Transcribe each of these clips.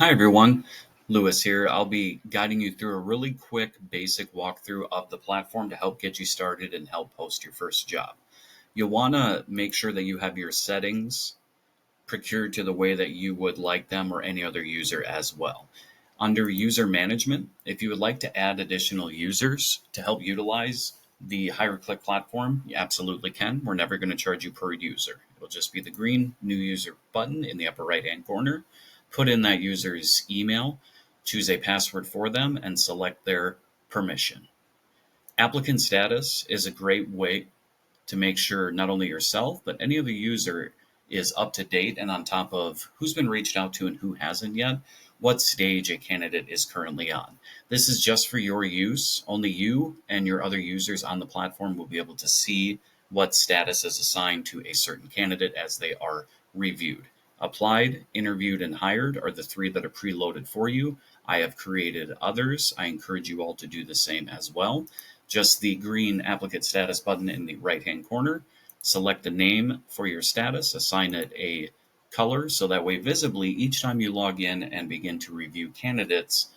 Hi everyone, Lewis here. I'll be guiding you through a really quick basic walkthrough of the platform to help get you started and help post your first job. You'll want to make sure that you have your settings procured to the way that you would like them or any other user as well. Under user management, if you would like to add additional users to help utilize the HIRECLICK platform, you absolutely can. We're never going to charge you per user. It'll just be the green new user button in the upper right hand corner. Put in that user's email, choose a password for them, and select their permission. Applicant status is a great way to make sure not only yourself, but any other user is up to date and on top of who's been reached out to and who hasn't yet, what stage a candidate is currently on. This is just for your use. Only you and your other users on the platform will be able to see what status is assigned to a certain candidate as they are reviewed. Applied, interviewed, and hired are the three that are preloaded for you. I have created others. I encourage you all to do the same as well. Just the green applicant status button in the right-hand corner. Select the name for your status, assign it a color, so that way visibly each time you log in and begin to review candidates,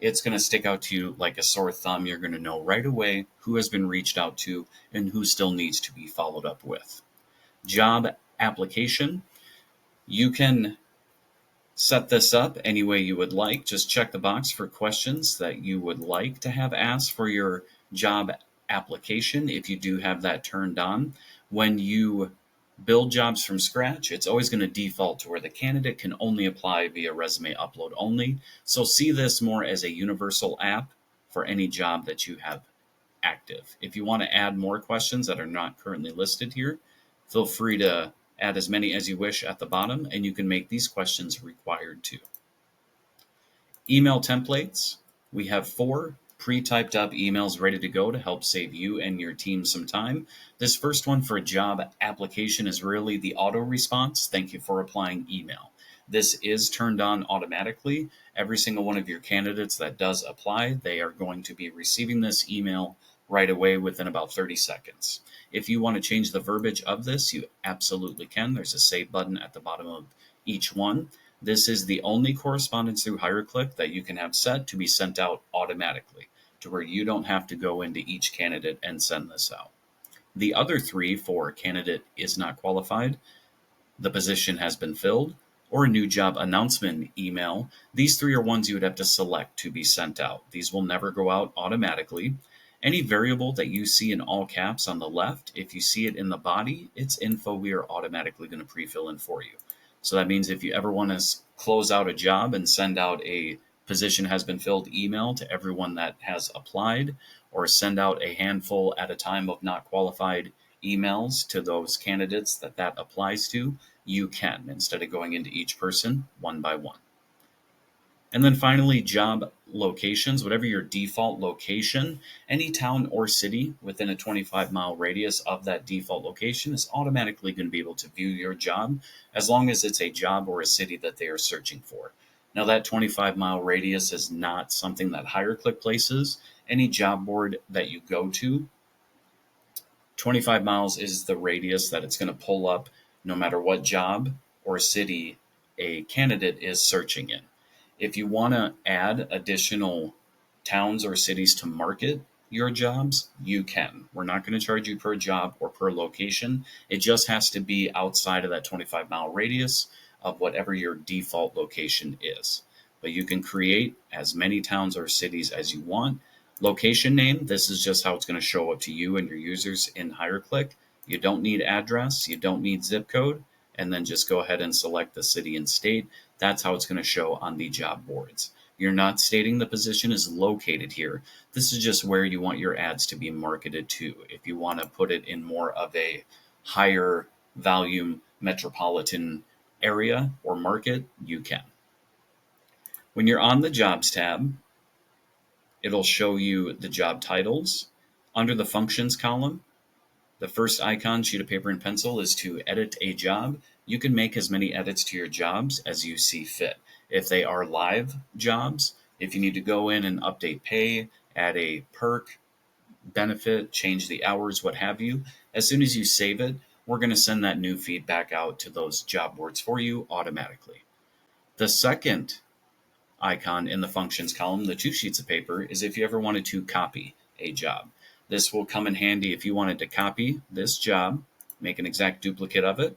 it's going to stick out to you like a sore thumb. You're going to know right away who has been reached out to and who still needs to be followed up with. Job application. You can set this up any way you would like. Just check the box for questions that you would like to have asked for your job application if you do have that turned on. When you build jobs from scratch, it's always going to default to where the candidate can only apply via resume upload only. So see this more as a universal app for any job that you have active. If you want to add more questions that are not currently listed here, feel free to add as many as you wish at the bottom, and you can make these questions required too. Email templates. We have 4 pre-typed up emails ready to go to help save you and your team some time. This first one for a job application is really the auto response. Thank you for applying email. This is turned on automatically. Every single one of your candidates that does apply, they are going to be receiving this email right away within about 30 seconds. If you want to change the verbiage of this, you absolutely can. There's a save button at the bottom of each one. This is the only correspondence through HIRECLICK that you can have set to be sent out automatically, to where you don't have to go into each candidate and send this out. The other 3 for candidate is not qualified, the position has been filled, or a new job announcement email. These 3 are ones you would have to select to be sent out. These will never go out automatically. Any variable that you see in all caps on the left, if you see it in the body, it's info we are automatically going to pre-fill in for you. So that means if you ever want to close out a job and send out a position has been filled email to everyone that has applied, or send out a handful at a time of not qualified emails to those candidates that applies to, you can, instead of going into each person one by one. And then finally, job locations. Whatever your default location, any town or city within a 25-mile radius of that default location is automatically going to be able to view your job, as long as it's a job or a city that they are searching for. Now, that 25-mile radius is not something that HIRECLICK places. Any job board that you go to, 25 miles is the radius that it's going to pull up no matter what job or city a candidate is searching in. If you want to add additional towns or cities to market your jobs, you can. We're not going to charge you per job or per location. It just has to be outside of that 25-mile radius of whatever your default location is. But you can create as many towns or cities as you want. Location name, this is just how it's going to show up to you and your users in HIRECLICK. You don't need address, you don't need zip code, and then just go ahead and select the city and state. That's how it's going to show on the job boards. You're not stating the position is located here. This is just where you want your ads to be marketed to. If you want to put it in more of a higher volume metropolitan area or market, you can. When you're on the Jobs tab, it'll show you the job titles. Under the Functions column, the first icon, sheet of paper and pencil, is to edit a job. You can make as many edits to your jobs as you see fit. If they are live jobs, if you need to go in and update pay, add a perk, benefit, change the hours, what have you, as soon as you save it, we're going to send that new feedback out to those job boards for you automatically. The second icon in the functions column, the 2 sheets of paper, is if you ever wanted to copy a job. This will come in handy if you wanted to copy this job, make an exact duplicate of it.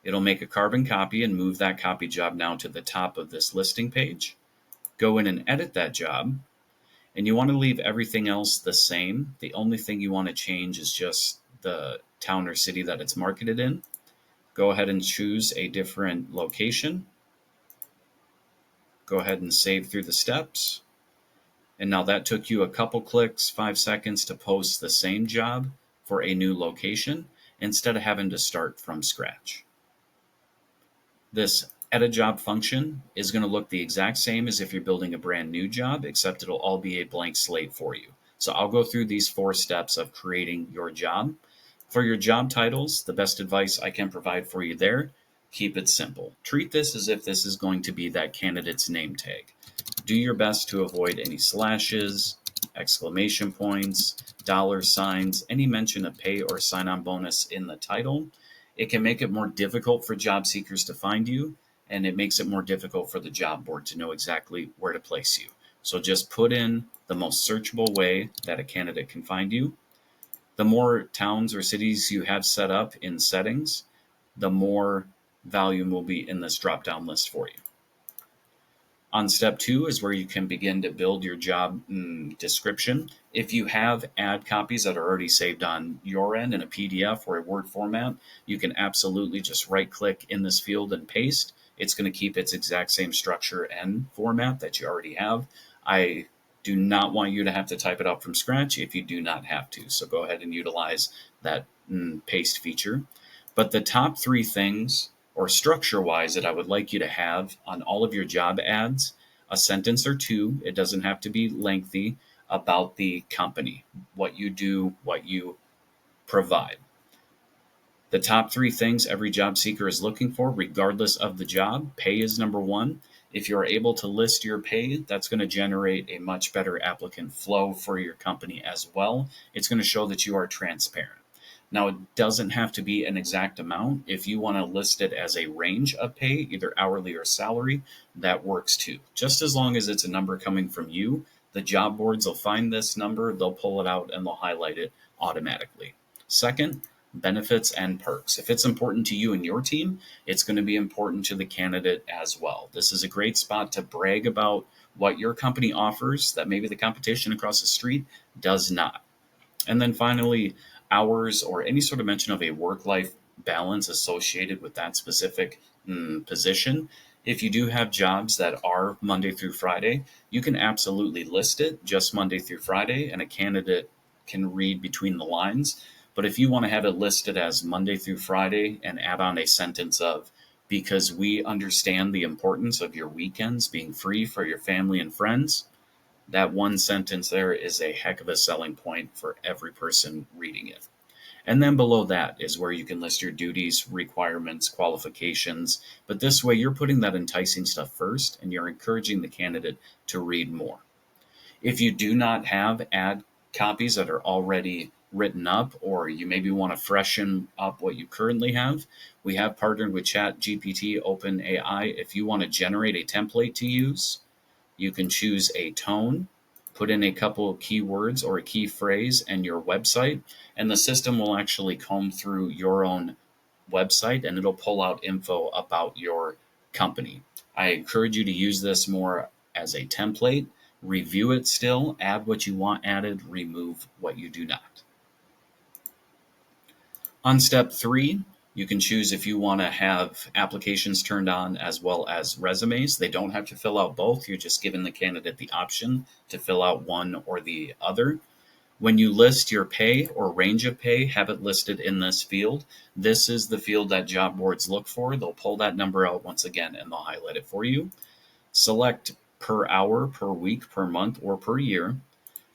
It'll make a carbon copy and move that copy job now to the top of this listing page. Go in and edit that job, and you want to leave everything else the same. The only thing you want to change is just the town or city that it's marketed in. Go ahead and choose a different location. Go ahead and save through the steps. And now that took you a couple clicks, 5 seconds to post the same job for a new location instead of having to start from scratch. This edit job function is going to look the exact same as if you're building a brand new job, except it'll all be a blank slate for you. So I'll go through these 4 steps of creating your job. For your job titles, the best advice I can provide for you there, keep it simple. Treat this as if this is going to be that candidate's name tag. Do your best to avoid any slashes, exclamation points, dollar signs, any mention of pay or sign-on bonus in the title. It can make it more difficult for job seekers to find you, and it makes it more difficult for the job board to know exactly where to place you. So just put in the most searchable way that a candidate can find you. The more towns or cities you have set up in settings, the more volume will be in this drop-down list for you. On step 2 is where you can begin to build your job description. If you have ad copies that are already saved on your end in a PDF or a Word format, you can absolutely just right-click in this field and paste. It's going to keep its exact same structure and format that you already have. I do not want you to have to type it out from scratch if you do not have to. So go ahead and utilize that paste feature. But the top 3 things, or structure-wise, that I would like you to have on all of your job ads, a sentence or 2, it doesn't have to be lengthy, about the company, what you do, what you provide. The top 3 things every job seeker is looking for, regardless of the job. Pay is number 1. If you're able to list your pay, that's going to generate a much better applicant flow for your company as well. It's going to show that you are transparent. Now, it doesn't have to be an exact amount. If you want to list it as a range of pay, either hourly or salary, that works too. Just as long as it's a number coming from you, the job boards will find this number, they'll pull it out, and they'll highlight it automatically. Second, benefits and perks. If it's important to you and your team, it's going to be important to the candidate as well. This is a great spot to brag about what your company offers that maybe the competition across the street does not. And then finally, hours or any sort of mention of a work-life balance associated with that specific position. If you do have jobs that are Monday through Friday, you can absolutely list it just Monday through Friday, and a candidate can read between the lines. But if you want to have it listed as Monday through Friday and add on a sentence of, because we understand the importance of your weekends being free for your family and friends, that one sentence there is a heck of a selling point for every person reading it. And then below that is where you can list your duties, requirements, qualifications. But this way, you're putting that enticing stuff first, and you're encouraging the candidate to read more. If you do not have ad copies that are already written up, or you maybe want to freshen up what you currently have, we have partnered with ChatGPT OpenAI. If you want to generate a template to use, you can choose a tone, put in a couple of keywords or a key phrase and your website, and the system will actually comb through your own website and it'll pull out info about your company. I encourage you to use this more as a template, review it still, add what you want added, remove what you do not. On step 3, you can choose if you want to have applications turned on as well as resumes. They don't have to fill out both. You're just giving the candidate the option to fill out one or the other. When you list your pay or range of pay, have it listed in this field. This is the field that job boards look for. They'll pull that number out once again and they'll highlight it for you. Select per hour, per week, per month, or per year.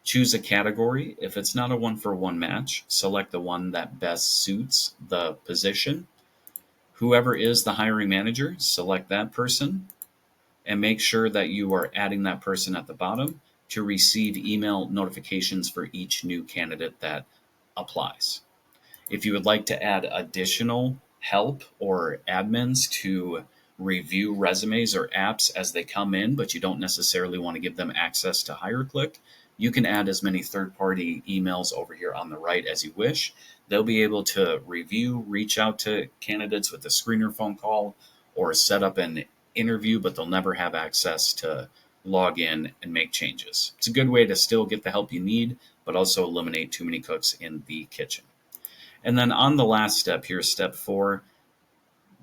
Choose a category. If it's not a one-for-one match, select the one that best suits the position. Whoever is the hiring manager, select that person and make sure that you are adding that person at the bottom to receive email notifications for each new candidate that applies. If you would like to add additional help or admins to review resumes or apps as they come in, but you don't necessarily want to give them access to HIRECLICK, you can add as many third-party emails over here on the right as you wish. They'll be able to review, reach out to candidates with a screener phone call, or set up an interview, but they'll never have access to log in and make changes. It's a good way to still get the help you need, but also eliminate too many cooks in the kitchen. And then on the last step here, step 4,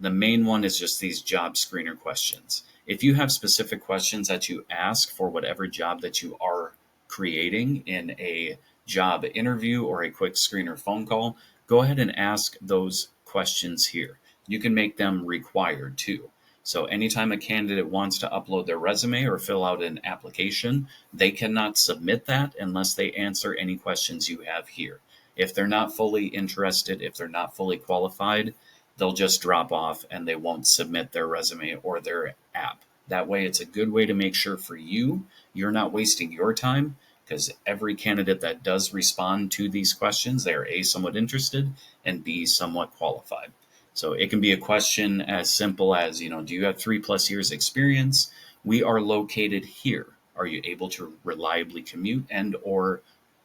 the main one is just these job screener questions. If you have specific questions that you ask for whatever job that you are creating in a job interview or a quick screener phone call, go ahead and ask those questions here. You can make them required too. So anytime a candidate wants to upload their resume or fill out an application, they cannot submit that unless they answer any questions you have here. If they're not fully interested, if they're not fully qualified, they'll just drop off and they won't submit their resume or their app. That way, it's a good way to make sure for you, you're not wasting your time, because every candidate that does respond to these questions, they are A, somewhat interested, and B, somewhat qualified. So it can be a question as simple as, do you have 3+ years experience? We are located here. Are you able to reliably commute and or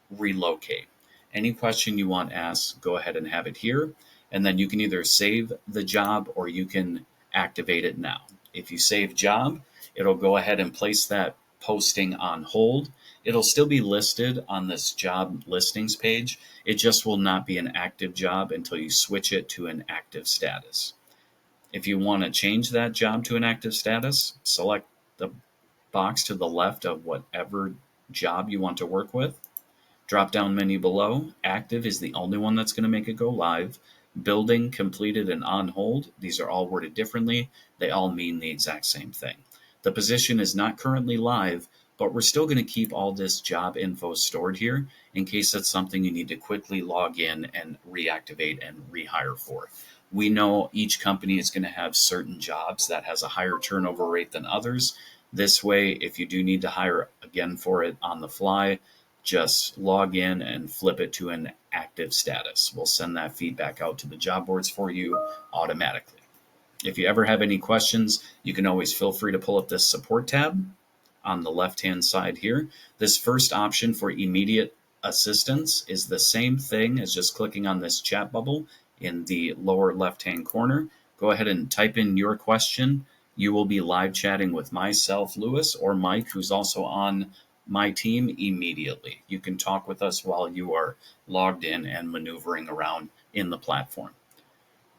relocate? Any question you want asked, go ahead and have it here. And then you can either save the job or you can activate it now. If you save job, it'll go ahead and place that posting on hold. It'll still be listed on this job listings page. It just will not be an active job until you switch it to an active status. If you want to change that job to an active status, select the box to the left of whatever job you want to work with. Drop down menu below, active is the only one that's going to make it go live. Building, completed, and on hold, these are all worded differently. They all mean the exact same thing. The position is not currently live, but we're still going to keep all this job info stored here in case that's something you need to quickly log in and reactivate and rehire for. We know each company is going to have certain jobs that has a higher turnover rate than others. This way, if you do need to hire again for it on the fly, just log in and flip it to an active status. We'll send that feedback out to the job boards for you automatically. If you ever have any questions, you can always feel free to pull up this support tab on the left-hand side here. This first option for immediate assistance is the same thing as just clicking on this chat bubble in the lower left-hand corner. Go ahead and type in your question. You will be live chatting with myself, Lewis, or Mike, who's also on my team immediately. You can talk with us while you are logged in and maneuvering around in the platform.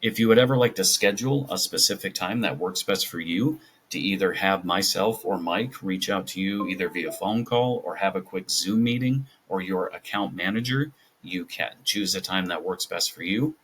If you would ever like to schedule a specific time that works best for you to either have myself or Mike reach out to you either via phone call or have a quick Zoom meeting or your account manager, you can choose a time that works best for you.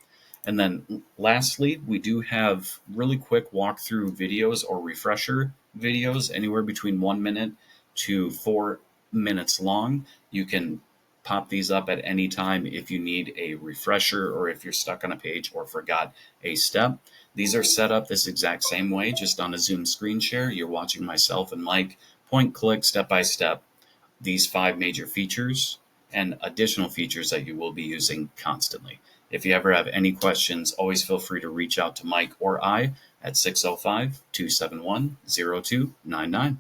And then lastly, we do have really quick walkthrough videos or refresher videos, anywhere between 1 minute to 4 minutes long. You can pop these up at any time if you need a refresher or if you're stuck on a page or forgot a step. These are set up this exact same way, just on a Zoom screen share. You're watching myself and Mike point, click, step by step, these 5 major features and additional features that you will be using constantly. If you ever have any questions, always feel free to reach out to Mike or I at 605-271-0299.